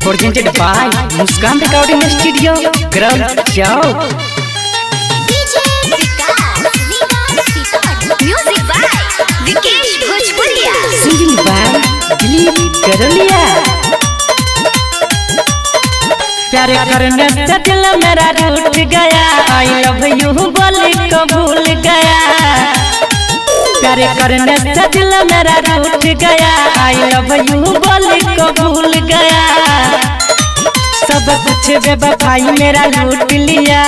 presented by Muskan Recording Studio, Ground Chowk. Music by Vikesh Bhojpuria. Singing by Dilip Garolia. प्यार करने से दिल मेरा रूठ गया, आई लव यू बोल को भूल गया। प्यार करने से दिल मेरा रूठ गया, आई लव यू बोल को भूल गया। सब कुछ बेवफाई मेरा लूट लिया,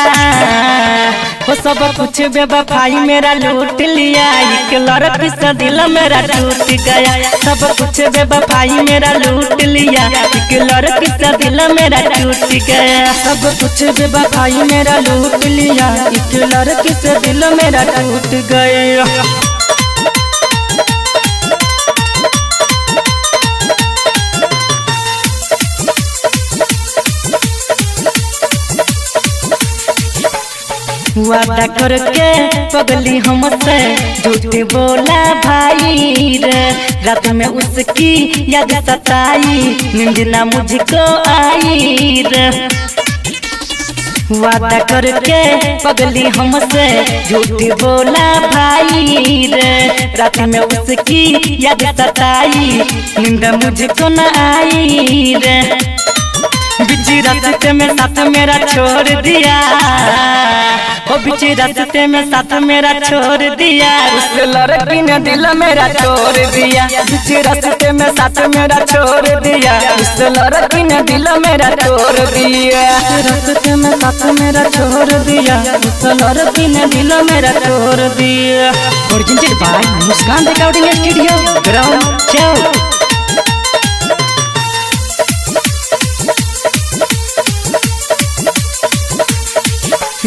वो सब कुछ बेवफाई मेरा लूट लिया। एक लड़की से दिल मेरा टूट गया, सब कुछ बेवफाई मेरा लूट लिया। एक लड़की से दिल मेरा टूट गया, सब कुछ बेवफाई मेरा लूट लिया। एक लड़की से दिल मेरा टूट गया। वादा करके पगली हमसे झूठ बोला भाई रे, रात में उसकी याद सताई, नींद ना मुझको आई रे। वादा करके पगली हमसे झूठ बोला भाई रे, रात में उसकी याद सताई, नींद मुझको न आई रे। बीच रास्ते में साथ मेरा छोड़ दिया, ओ बीच रास्ते में साथ मेरा छोड़ दिया। उस लड़की ने दिल मेरा तोड़ दिया, बीच रास्ते में साथ मेरा छोड़ दिया। उस लड़की ने दिल मेरा तोड़ दिया, रास्ते में साथ मेरा छोड़ दिया। उस लड़की ने दिल मेरा तोड़ दिया। Presented by Muskan Recording Studio, Ground Chowk.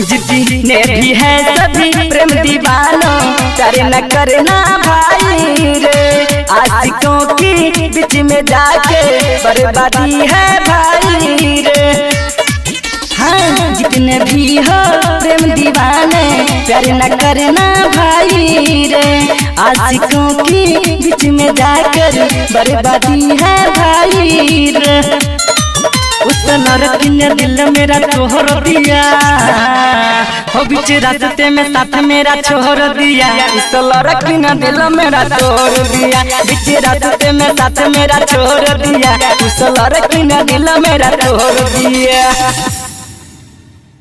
जितने भी है सभी प्रेम दीवानों, प्यारे न करना भाई रे। आशिकों की बीच में जाके बर्बादी है भाई रे। हाँ, जितने भी हो प्रेम दीवाने, प्यारे न करना भाई रे। आशिकों की बीच में जाकर बर्बादी है भाई रे। उस लड़की ने दिल मेरा तोड़ दिया, हो बीच रास्ते में साथ मेरा छोड़ दिया। उस लड़की ने दिल मेरा तोड़ दिया, बीच रास्ते में साथ मेरा छोड़ दिया। उस लड़की ने दिल मेरा तोड़ दिया।